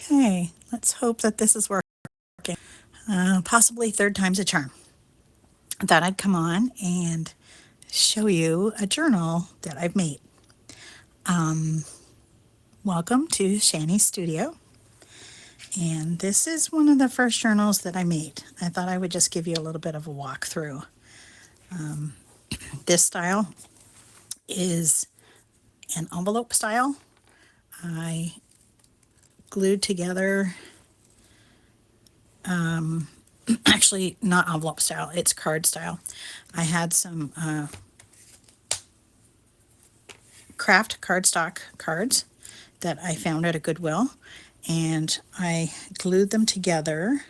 Okay, let's hope that this is working. Possibly third time's a charm. I thought I'd come on and show you a journal that I've made. Welcome to Shani's studio. And this is one of the first journals that I made. I thought I would just give you a little bit of a walkthrough. This style is an envelope style. I glued together, actually not envelope style, it's card style. I had some craft cardstock cards that I found at a Goodwill, and I glued them together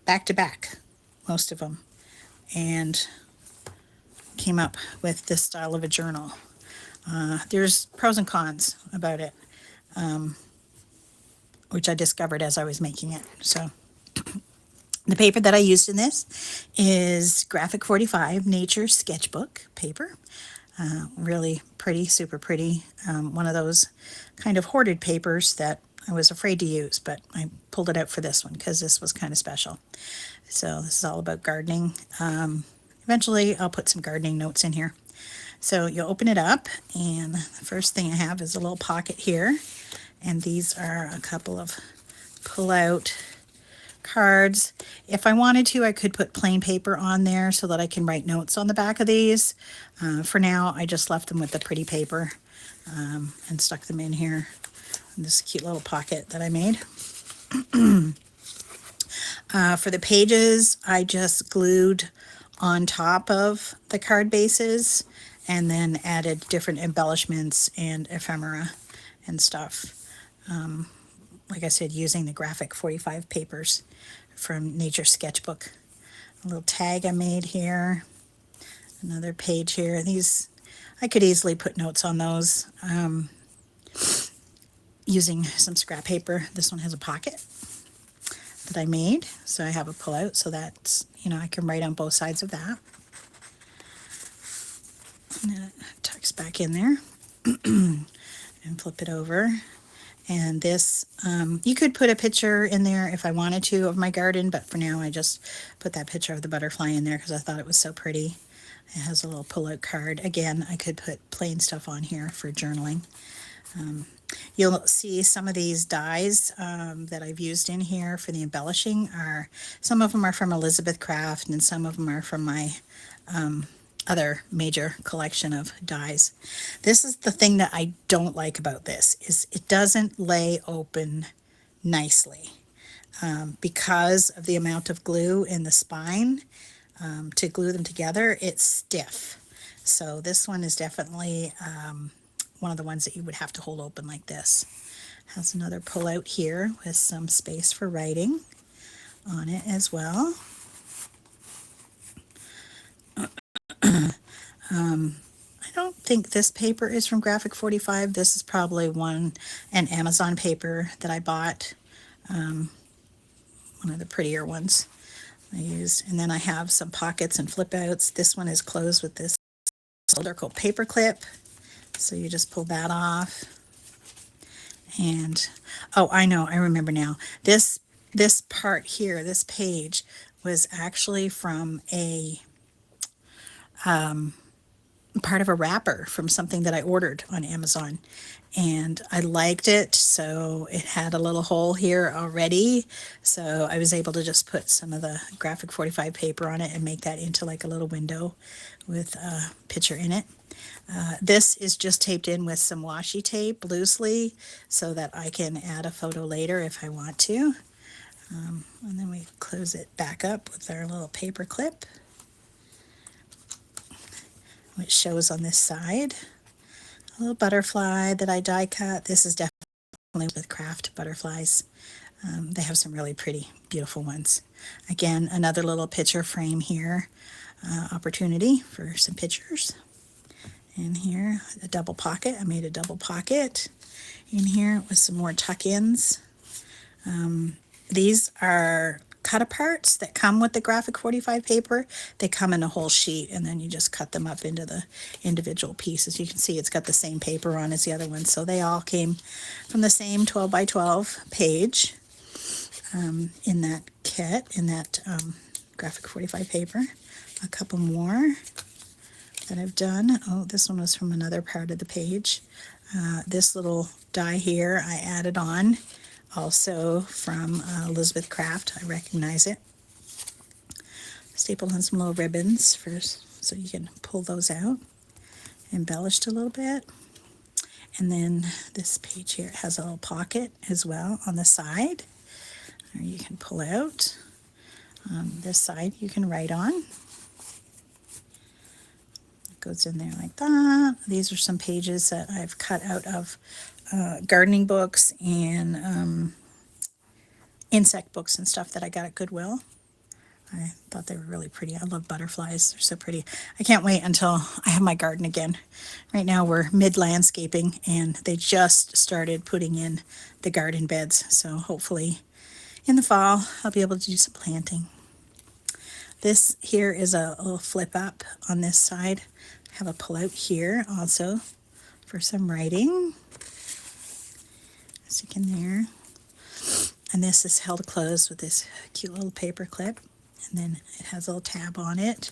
back to back, most of them, and came up with this style of a journal. There's pros and cons about it, which I discovered as I was making it. So the paper that I used in this is Graphic 45 Nature Sketchbook paper. Really pretty, super pretty. One of those kind of hoarded papers that I was afraid to use, but I pulled it out for this one because this was kind of special. So this is all about gardening. Eventually I'll put some gardening notes in here. So you open it up, and the first thing I have is a little pocket here, and these are a couple of pull-out cards. If I wanted to, I could put plain paper on there so that I can write notes on the back of these. For now, I just left them with the pretty paper and stuck them in here in this cute little pocket that I made. For the pages, I just glued on top of the card bases and then added different embellishments and ephemera and stuff. Like I said, using the Graphic 45 papers from Nature Sketchbook. A little tag I made here. Another page here. These, I could easily put notes on those using some scrap paper. This one has a pocket that I made, so I have a pull-out, so that's, I can write on both sides of that. And then it tucks back in there and flip it over. And this, you could put a picture in there if I wanted to of my garden, but for now I just put that picture of the butterfly in there because I thought it was so pretty. It has a little pull-out card. Again, I could put plain stuff on here for journaling. You'll see some of these dies that I've used in here for the embellishing some of them are from Elizabeth Craft, and some of them are from my other major collection of dies. This is the thing that I don't like about this, is it doesn't lay open nicely because of the amount of glue in the spine. To glue them together, it's stiff. So this one is definitely one of the ones that you would have to hold open like this. Has another pull out here with some space for writing on it as well. I don't think this paper is from Graphic 45. This is probably an Amazon paper that I bought. One of the prettier ones I use. And then I have some pockets and flip outs. This one is closed with this circle paper clip. So you just pull that off. And, oh, I know, I remember now. This part here, this page, was actually from a part of a wrapper from something that I ordered on Amazon, and I liked it, so it had a little hole here already, so I was able to just put some of the Graphic 45 paper on it and make that into like a little window with a picture in it. This is just taped in with some washi tape loosely so that I can add a photo later if I want to. And then we close it back up with our little paper clip, which shows on this side a little butterfly that I die cut. This is definitely with craft butterflies. They have some really pretty, beautiful ones. Again, another little picture frame here, opportunity for some pictures. And here, a double pocket. I made a double pocket in here with some more tuck-ins. These are cut aparts that come with the Graphic 45 paper. They come in a whole sheet, and then you just cut them up into the individual pieces. You can see it's got the same paper on as the other one, so they all came from the same 12 by 12 page in that kit, in that Graphic 45 paper. A couple more that I've done. Oh, this one was from another part of the page. This little die here I added on, also from Elizabeth Craft. I recognize it. Stapled on some little ribbons first, so you can pull those out. Embellished a little bit. And then this page here has a little pocket as well on the side, or you can pull out. This side you can write on. It goes in there like that. These are some pages that I've cut out of gardening books and insect books and stuff that I got at Goodwill. I thought they were really pretty. I love butterflies. They're so pretty. I can't wait until I have my garden again. Right now we're mid-landscaping, and they just started putting in the garden beds. So hopefully in the fall I'll be able to do some planting. This here is a little flip up on this side. I have a pull out here also for some writing. Stick in there. And this is held closed with this cute little paper clip. And then it has a little tab on it.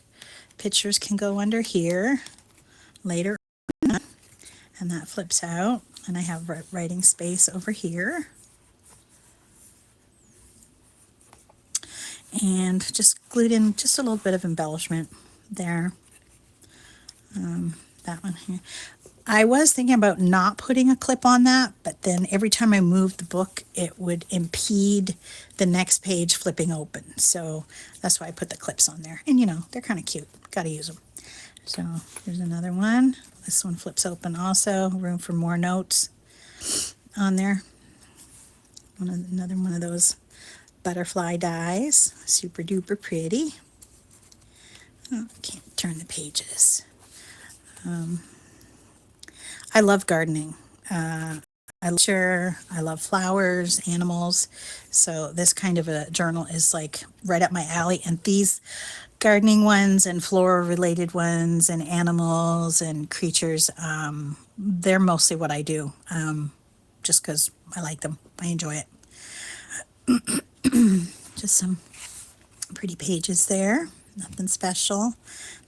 Pictures can go under here later on, and that flips out. And I have writing space over here. And just glued in just a little bit of embellishment there. That one here. I was thinking about not putting a clip on that, but then every time I moved the book, it would impede the next page flipping open. So that's why I put the clips on there. And you know, they're kind of cute. Got to use them. So here's another one. This one flips open also. Room for more notes on there. Another one of those butterfly dies. Super duper pretty. Oh, I can't turn the pages. I love gardening. I love flowers, animals. So this kind of a journal is like right up my alley. And these gardening ones and flora related ones and animals and creatures, they're mostly what I do, just because I like them. I enjoy it. Just some pretty pages there. Nothing special.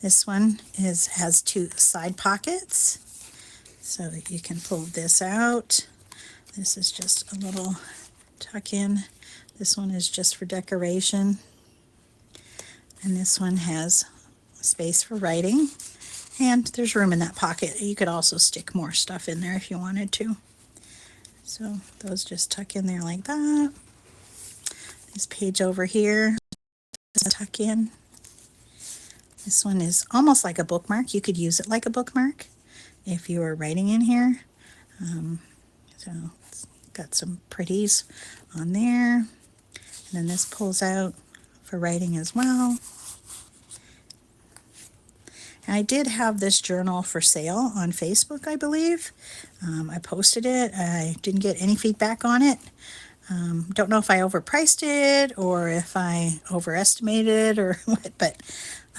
This one has two side pockets, so that you can pull this out. This is just a little tuck in. This one is just for decoration. And this one has space for writing. And there's room in that pocket. You could also stick more stuff in there if you wanted to. So those just tuck in there like that. This page over here, tuck in. This one is almost like a bookmark. You could use it like a bookmark if you were writing in here. So it's got some pretties on there. And then this pulls out for writing as well. And I did have this journal for sale on Facebook, I believe. I posted it. I didn't get any feedback on it. Don't know if I overpriced it or if I overestimated or what, but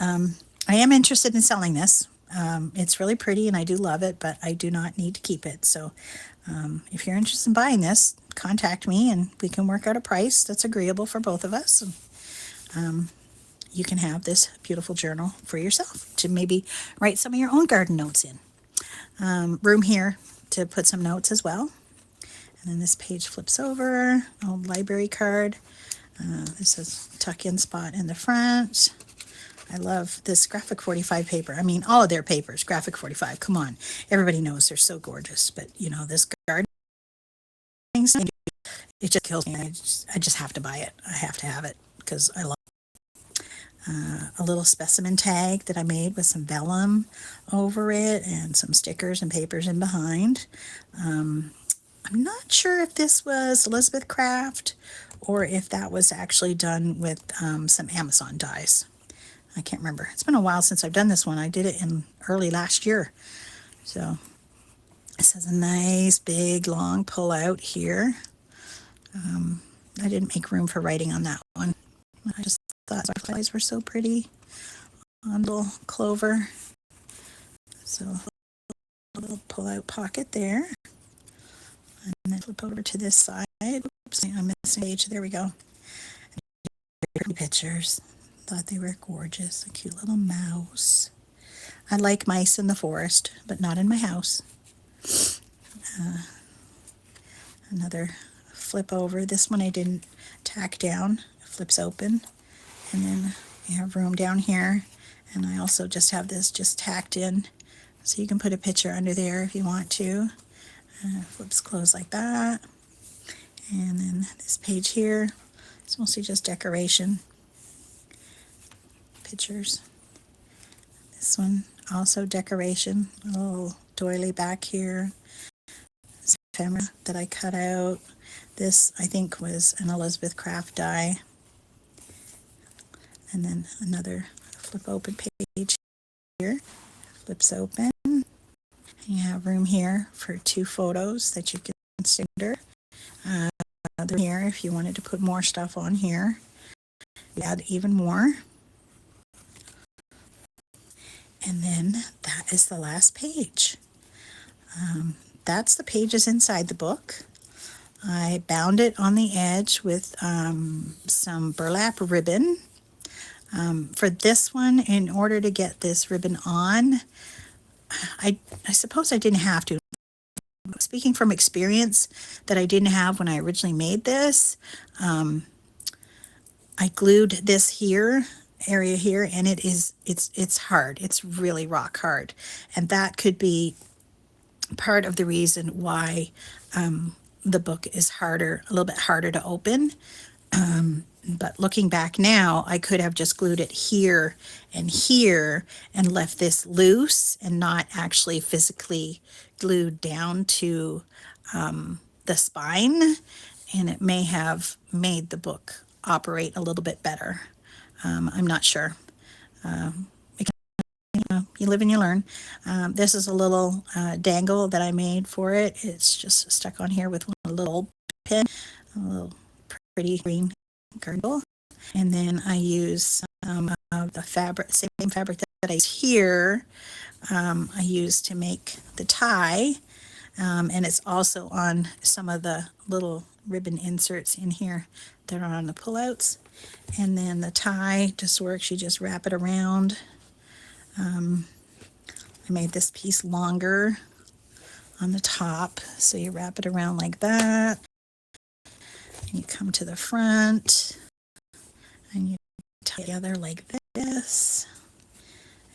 I am interested in selling this. It's really pretty and I do love it, but I do not need to keep it. So if you're interested in buying this, contact me and we can work out a price that's agreeable for both of us. You can have this beautiful journal for yourself to maybe write some of your own garden notes in. Room here to put some notes as well. And then this page flips over, old library card. This says tuck-in spot in the front. I love this Graphic 45 paper. I mean, all of their papers, Graphic 45, come on. Everybody knows they're so gorgeous. But, you know, this garden, it just kills me. I just have to buy it. I have to have it because I love it. A little specimen tag that I made with some vellum over it and some stickers and papers in behind. I'm not sure if this was Elizabeth Craft or if that was actually done with some Amazon dies. I can't remember. It's been a while since I've done this one. I did it in early last year. So this has a nice big long pull out here. I didn't make room for writing on that one. I just thought butterflies were so pretty on little clover. So a little pull-out pocket there. And then flip over to this side. Oops, I'm missing a page. There we go. Pretty pictures. Thought they were gorgeous. A cute little mouse. I like mice in the forest, but not in my house. Another flip over. This one I didn't tack down. It flips open. And then you have room down here. And I also just have this just tacked in. So you can put a picture under there if you want to. Flips closed like that. And then this page here, it's mostly just decoration. Pictures. This one also decoration. A little doily back here. This ephemera that I cut out. This I think was an Elizabeth Craft die. And then another flip open page here. Flips open. And you have room here for 2 photos that you can consider. Here if you wanted to put more stuff on here. Add even more. And then that is the last page. That's the pages inside the book. I bound it on the edge with some burlap ribbon. For this one, in order to get this ribbon on, I suppose I didn't have to. Speaking from experience that I didn't have when I originally made this, I glued this area here, and it's hard. It's really rock hard, and that could be part of the reason why the book is a little bit harder to open. But looking back now, I could have just glued it here and left this loose and not actually physically glued down to the spine, and it may have made the book operate a little bit better. I'm not sure. You live and you learn. This is a little dangle that I made for it. It's just stuck on here with a little pin, a little pretty green girdle. And then I use some of the fabric, same fabric that I use here. I use to make the tie. And it's also on some of the little ribbon inserts in here that are on the pullouts. And then the tie just works. You just wrap it around. I made this piece longer on the top, so you wrap it around like that. And you come to the front, and you tie it together like this,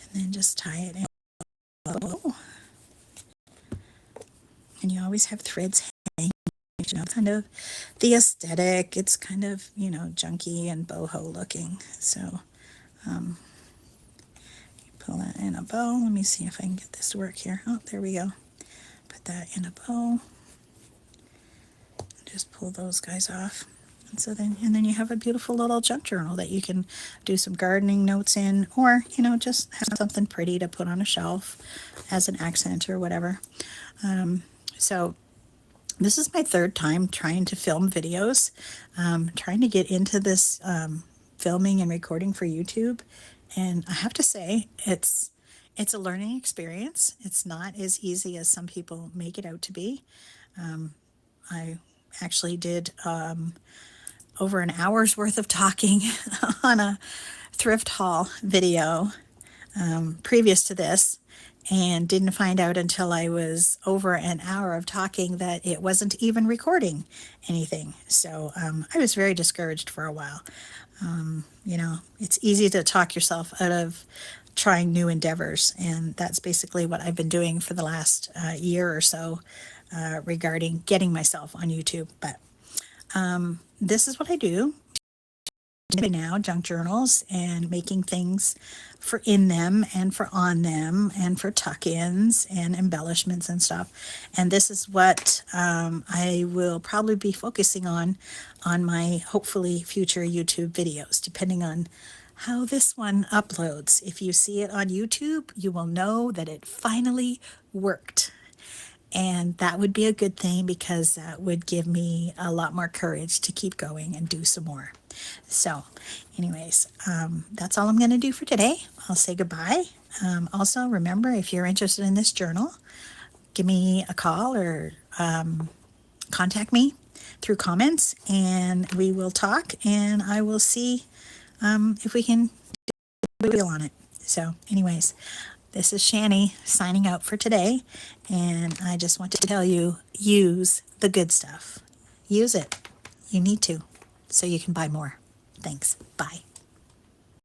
and then just tie it in. And you always have threads hanging, kind of the aesthetic. It's kind of, junky and boho looking. So, pull that in a bow. Let me see if I can get this to work here. Oh, there we go. Put that in a bow. Just pull those guys off. And then you have a beautiful little junk journal that you can do some gardening notes in, or, just have something pretty to put on a shelf as an accent or whatever. So this is my 3rd time trying to film videos, trying to get into this filming and recording for YouTube. And I have to say, it's a learning experience. It's not as easy as some people make it out to be. I actually did over an hour's worth of talking on a thrift haul video previous to this, and didn't find out until I was over an hour of talking that it wasn't even recording anything. So I was very discouraged for a while. It's easy to talk yourself out of trying new endeavors, and that's basically what I've been doing for the last year or so regarding getting myself on YouTube. But this is what I do now, junk journals, and making things for in them and for on them and for tuck-ins and embellishments and stuff. And this is what I will probably be focusing on my hopefully future YouTube videos, depending on how this one uploads. If you see it on YouTube, you will know that it finally worked. And that would be a good thing, because that would give me a lot more courage to keep going and do some more. So anyways, that's all I'm going to do for today. I'll say goodbye. Also, remember, if you're interested in this journal, give me a call or contact me through comments, and we will talk, and I will see if we can do a deal on it. So anyways, this is Shani signing out for today, and I just want to tell you, use the good stuff. Use it. You need to, so you can buy more. Thanks. Bye.